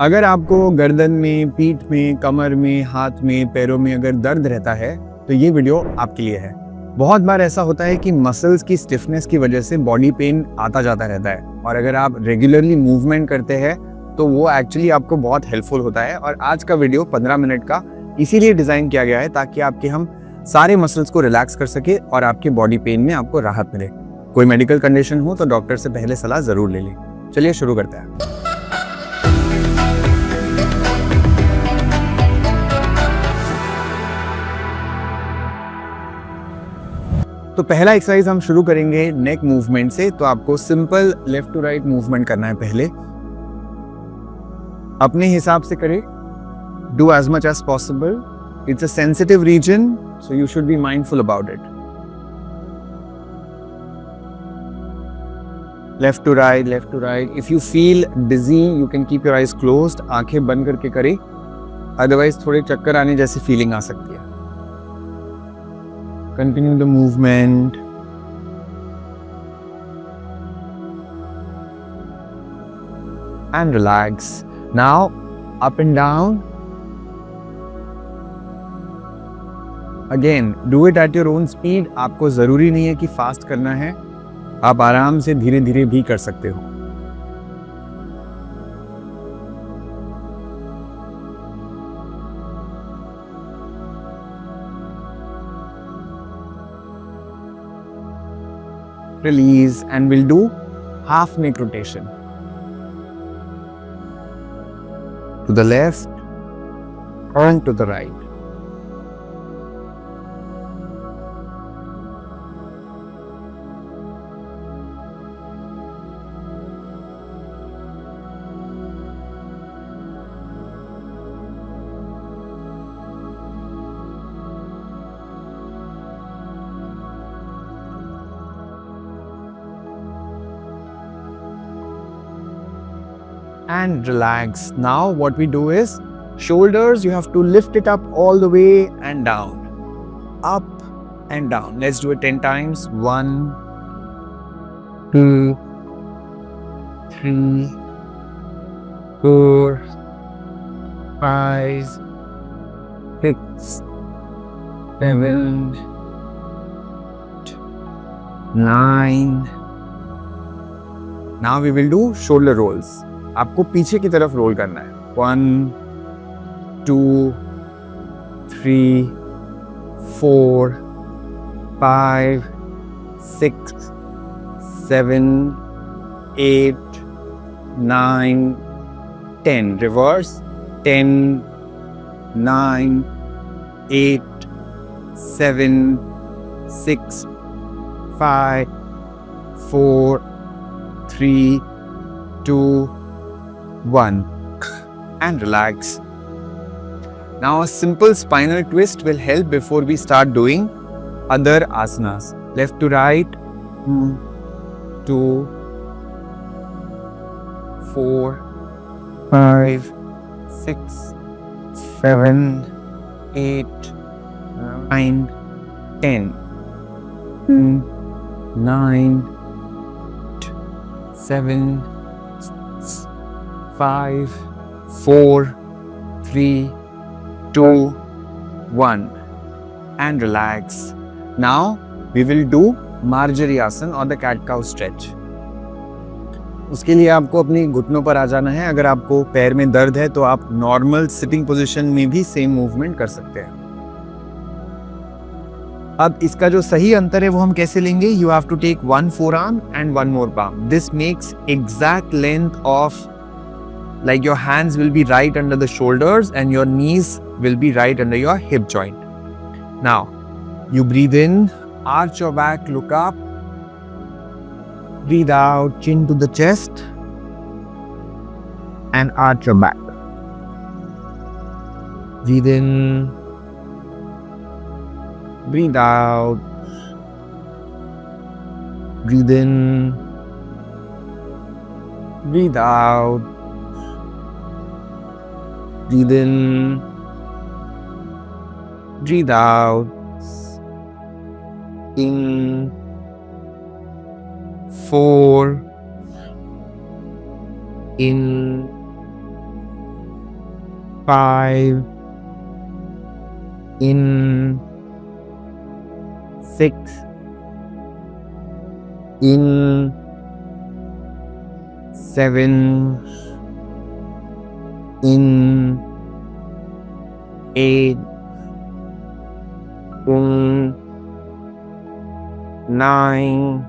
अगर आपको गर्दन में, पीठ में, कमर में, हाथ में, पैरों में अगर दर्द रहता है तो ये वीडियो आपके लिए है। बहुत बार ऐसा होता है कि मसल्स की स्टिफनेस की वजह से बॉडी पेन आता जाता रहता है, और अगर आप रेगुलरली मूवमेंट करते हैं तो वो एक्चुअली आपको बहुत हेल्पफुल होता है। और आज का वीडियो 15 मिनट का इसीलिए डिज़ाइन किया गया है ताकि आपके हम सारे मसल्स को रिलैक्स कर सके और आपके बॉडी पेन में आपको राहत मिले। कोई मेडिकल कंडीशन हो तो डॉक्टर से पहले सलाह ज़रूर ले लें। चलिए शुरू करते हैं। तो पहला एक्सरसाइज हम शुरू करेंगे नेक मूवमेंट से। तो आपको simple left to right movement करना है। पहले अपने हिसाब से करें, do as much as possible. It's a sensitive region, so you should be mindful about it. Left to right, left to right. If you feel dizzy you can keep your eyes closed, आंखें बंद करके करें, otherwise थोड़े चक्कर आने जैसी feeling आ सकती है। Continue the movement. And relax. Now, up and down. Again, do it at your own speed. आपको ज़रूरी नहीं है कि फास्ट करना है, आप आराम से धीरे धीरे भी कर सकते हो। Release, and we'll do half neck rotation to the left and to the right. And relax. Now what we do is shoulders, you have to lift it up all the way and down, up and down. Let's do it 10 times. 1 2 3 4 5 6 7 9. Now we will do shoulder rolls. आपको पीछे की तरफ role करना है। 1 2 3 4 5 6 7 8 9 10. Reverse. 10 9 8 7 6 5 4 3 2 1. And relax. Now a simple spinal twist will help before we start doing other asanas. Left to right. 2 4 5 6 7 8 9 10. 9 7 5 4 3 2 1. And relax. Now we will do Marjari Asana or the cat cow stretch. उसके लिए आपको अपनी घुटनों पर आ जाना है। अगर आपको पैर में दर्द है तो आप नॉर्मल सिटिंग पोजीशन में भी सेम मूवमेंट कर सकते हैं। अब इसका जो सही अंतर है वो हम कैसे लेंगे? You have to take one forearm and one more palm. This makes exact length of, like your hands will be right under the shoulders and your knees will be right under your hip joint. Now, you breathe in, arch your back, look up. Breathe out, chin to the chest and arch your back. Breathe in, breathe out. Breathe in, breathe out. Breathe in, breathe out. In 4, in 5, in 6, in 7, in 8, in 9,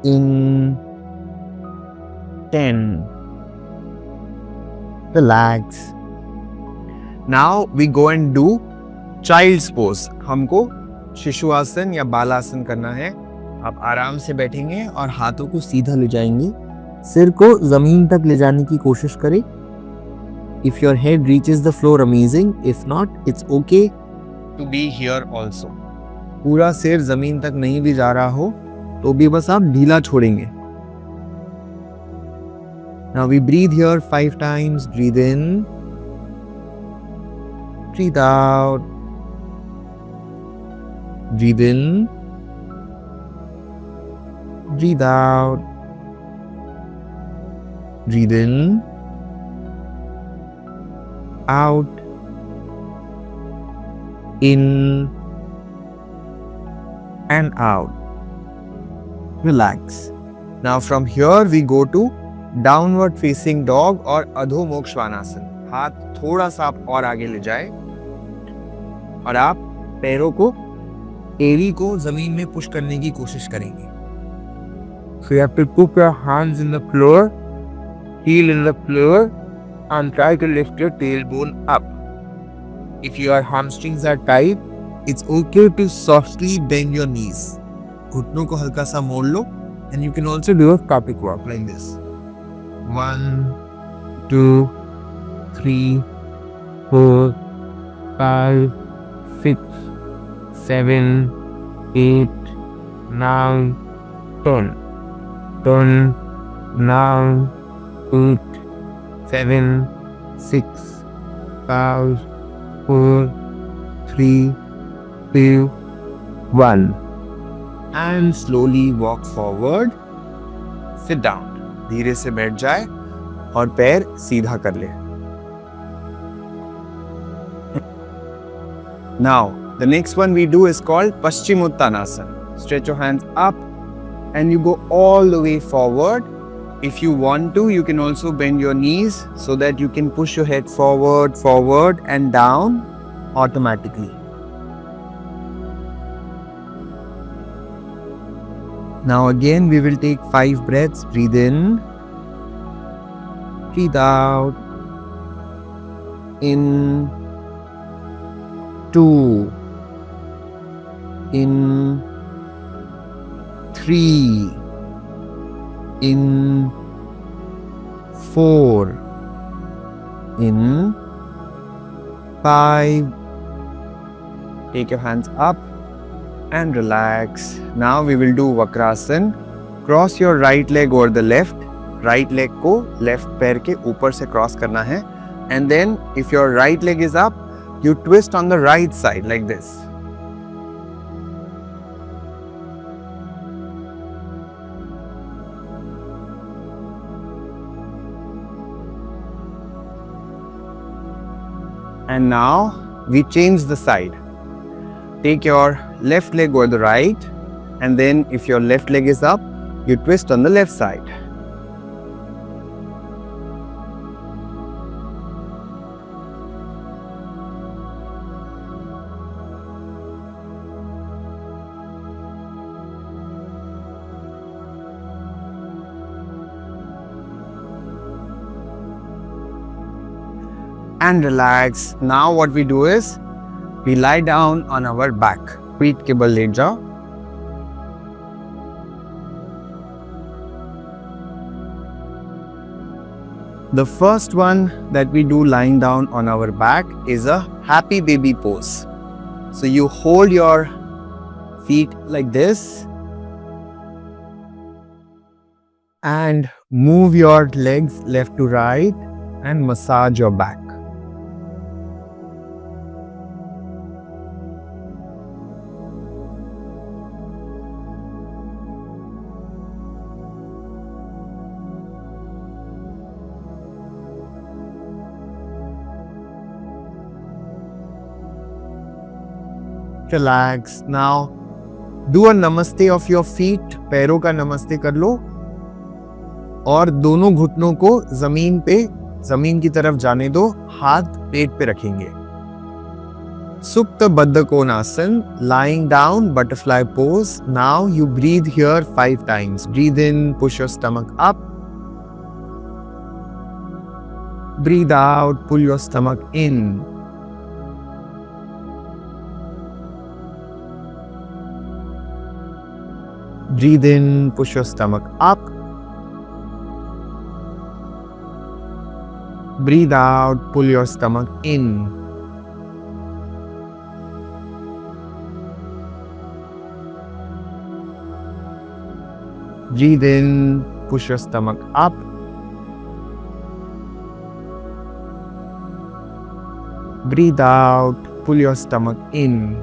in 10. Relax. Now we go and do child's pose. हमको शिशु आसन या बालासन करना है. आप आराम से बैठेंगे और हाथों को सीधा ले जाएंगे. सिर को जमीन तक ले जाने की कोशिश करें. If your head reaches the floor, amazing. If not, it's okay to be here also. पूरा सिर जमीन तक नहीं भी जा रहा हो तो भी बस आप ढीला छोड़ेंगे. Now we breathe here 5 times. Breathe in. Breathe out. Breathe in. Breathe out. Breathe in. Out. In. And out. Relax. Now from here we go to downward facing dog और अधोमुख श्वानासन. हाथ थोड़ा सा आप और आगे ले जाए और आप पैरों को, एड़ी को जमीन में पुश करने की कोशिश करेंगे. So you have to put your hands in the floor, heel in the floor, and try to lift your tailbone up. If your hamstrings are tight, it's okay to softly bend your knees. घुटनों को हल्का सा मोड़ लो, and you can also do a Kapik walk like this. 1, 2, 3, 4, 5, 6, 7, 8, 9, 10. Turn, 9, 8, 7, 6, 5, 4, 3, 2, 1. And slowly walk forward. Sit down. धीरे से बैठ जाए और पैर सीधा कर ले. Now, the next one we do is called Paschimottanasana. Stretch your hands up and you go all the way forward. If you want to, you can also bend your knees so that you can push your head forward and down automatically. Now again we will take 5 breaths. Breathe in. Breathe out. In. 2. In. 3. In. 4. In. 5. Take your hands up and relax. Now we will do Vakrasana. Cross your right leg over the left. Right leg को left पैर के ऊपर से cross करना है. And then if your right leg is up, you twist on the right side like this. And now we change the side. Take your left leg over the right, and then if your left leg is up, you twist on the left side. And relax. Now what we do is we lie down on our back. पीठ के बल late जाओ. The first one that we do lying down on our back is a happy baby pose. So you hold your feet like this and move your legs left to right and massage your back. Relax. Now do a namaste of your feet. पैरों का नमस्ते कर लो और दोनों घुटनों को जमीन की तरफ जाने दो. हाथ पेट पे रखेंगे. Supta Baddha Konasana, lying down, butterfly pose. Now you breathe here 5 times. Breathe in, push your stomach up. Breathe out, pull your stomach in. Breathe in, push your stomach up. Breathe out, pull your stomach in. Breathe in, push your stomach up. Breathe out, pull your stomach in.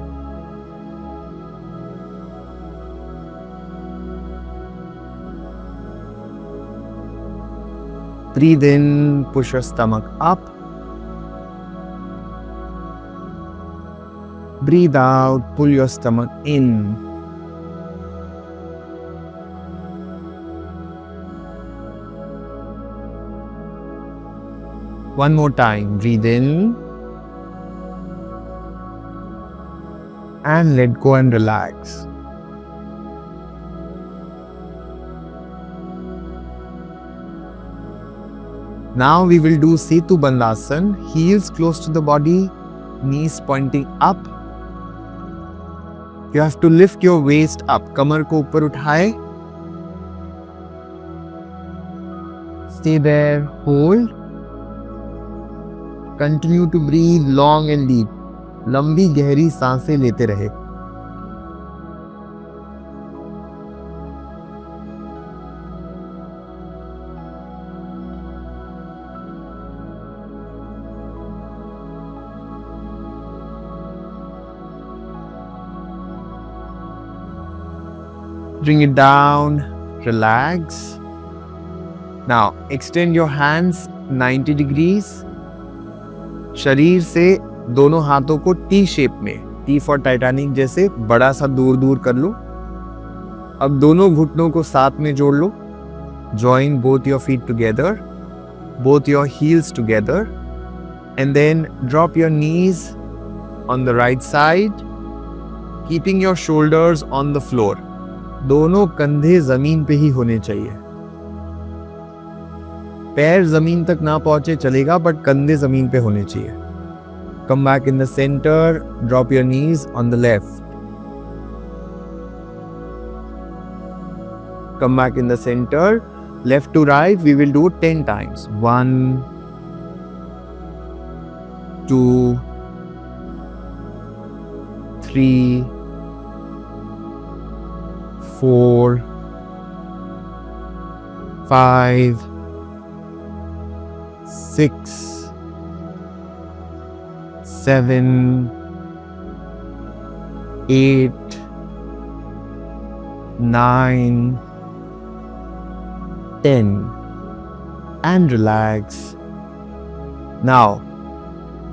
Breathe in, push your stomach up. Breathe out, pull your stomach in. One more time. Breathe in and let go and relax. Now we will do Setu Bandhasana. Heels close to the body, knees pointing up. You have to lift your waist up. कमर को ऊपर उठाए. Stay there. Hold. Continue to breathe long and deep. लंबी गहरी सांसें लेते रहे. Bring it down. Relax. Now extend your hands 90 degrees. शरीर से दोनों हाथों को टी शेप में, टी फॉर टाइटैनिक जैसे बड़ा सा दूर दूर कर लो. अब दोनों घुटनों को साथ में जोड़ लो. Join both your feet together, both your heels together, and then drop your knees on the right side, keeping your shoulders on the floor. दोनों कंधे जमीन पे ही होने चाहिए. पैर जमीन तक ना पहुंचे चलेगा, बट कंधे जमीन पे होने चाहिए. Come back in the center. Drop your knees on the left. Come back in the center. Left to right, we will do 10 times. 1, 2, 3, 4, 5, 6, 7, 8, 9, 10, and relax. Now,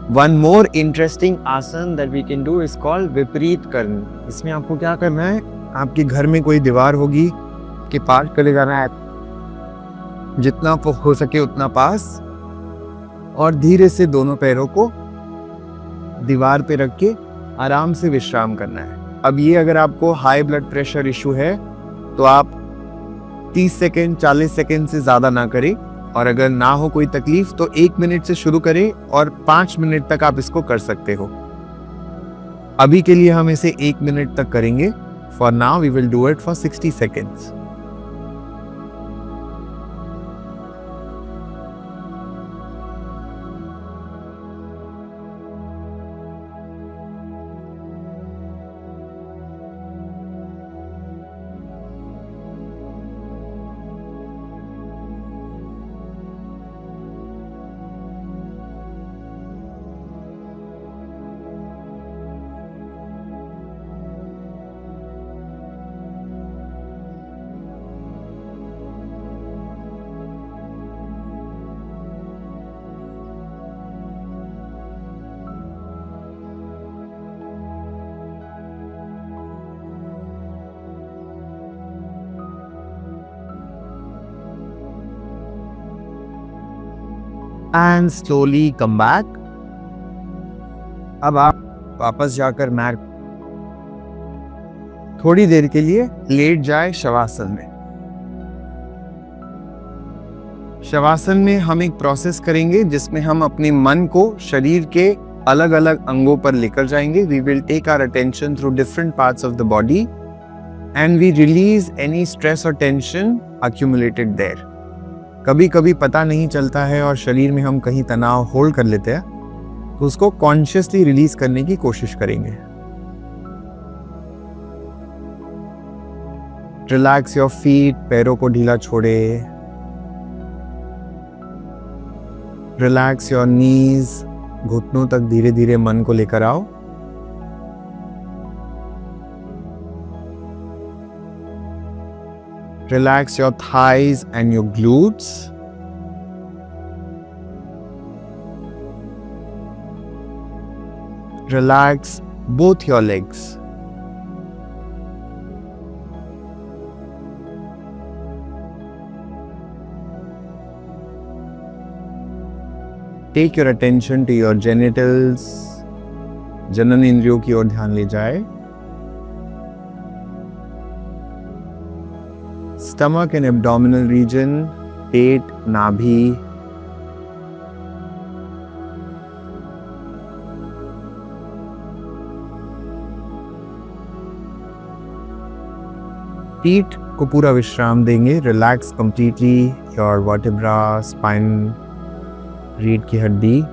one more interesting asana that we can do is called विपरीत कर्ण. इसमें आपको क्या करना है, आपके घर में कोई दीवार होगी कि पास चले जाना है, जितना हो सके उतना पास, और धीरे से दोनों पैरों को दीवार पे रख के आराम से विश्राम करना है. अब ये अगर आपको हाई ब्लड प्रेशर इशू है तो आप 30 सेकेंड 40 सेकेंड से ज़्यादा ना करें, और अगर ना हो कोई तकलीफ तो 1 मिनट से शुरू करें और 5 मिनट तक आप इसको कर सकते हो. अभी के लिए हम इसे 1 मिनट तक करेंगे. For now we will do it for 60 seconds. and slowly come back. अब आप वापस जाकर मैट थोड़ी देर के लिए लेट जाए शवासन में। शवासन में हम एक प्रोसेस करेंगे जिसमें हम अपने मन को शरीर के अलग अलग अंगों पर लेकर जाएंगे। We will take our attention through different parts of the body and we release any stress or tension accumulated there. कभी कभी पता नहीं चलता है और शरीर में हम कहीं तनाव होल्ड कर लेते हैं, तो उसको कॉन्शियसली रिलीज करने की कोशिश करेंगे। रिलैक्स योर फीट, पैरों को ढीला छोड़े। रिलैक्स योर नीज, घुटनों तक धीरे धीरे मन को लेकर आओ। Relax your thighs and your glutes. Relax both your legs. Take your attention to your genitals. जनन इंद्रियों की ओर ध्यान ले जाए। Stomach and abdominal region, पेट, नाभि, पीठ को पूरा विश्राम देंगे। Relax completely your vertebra, spine, रीढ़ की हड्डी।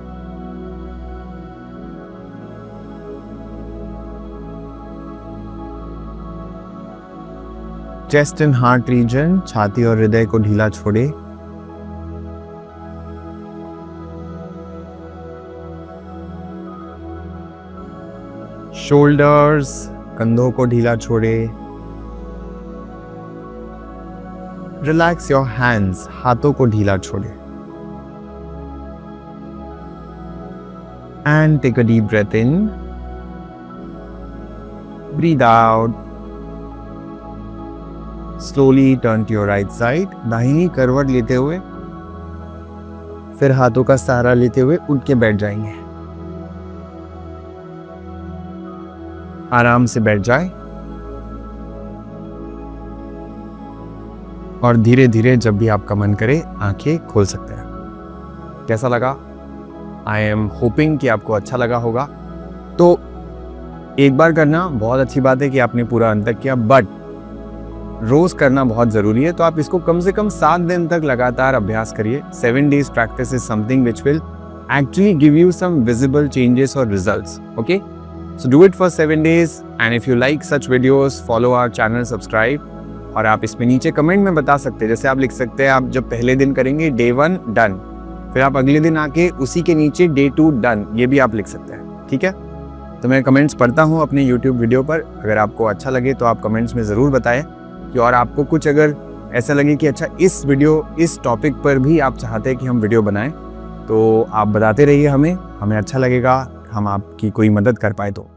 चेस्ट एंड हार्ट रीजन, छाती और हृदय को ढीला छोड़े। शोल्डर्स, कंधों को ढीला छोड़े। रिलैक्स योर हैंड्स, हाथों को ढीला छोड़े। And take a deep breath in, breathe out. Slowly turn to your right side, दाहिनी करवट लेते हुए फिर हाथों का सहारा लेते हुए उठ के बैठ जाएंगे। आराम से बैठ जाए और धीरे धीरे जब भी आपका मन करे आंखें खोल सकते हैं। कैसा लगा? आई एम होपिंग कि आपको अच्छा लगा होगा। तो एक बार करना बहुत अच्छी बात है कि आपने पूरा अंत तक किया, बट रोज करना बहुत जरूरी है। तो आप इसको कम से कम 7 दिन तक लगातार अभ्यास करिए। 7 days practice is something which will actually give you some visible changes or results. Okay, so do it for 7 days and if you like such videos, follow our channel, subscribe। और आप इसमें नीचे कमेंट में बता सकते हैं, जैसे आप लिख सकते हैं आप जब पहले दिन करेंगे Day 1 डन, फिर आप अगले दिन आके उसी के नीचे Day 2 डन, ये भी आप लिख सकते हैं। ठीक है, तो मैं कमेंट्स पढ़ता हूँ अपने YouTube वीडियो पर। अगर आपको अच्छा लगे तो आप कमेंट्स में ज़रूर बताएं कि और आपको कुछ अगर ऐसा लगे कि अच्छा इस टॉपिक पर भी आप चाहते हैं कि हम वीडियो बनाएं, तो आप बताते रहिए हमें अच्छा लगेगा हम आपकी कोई मदद कर पाए तो।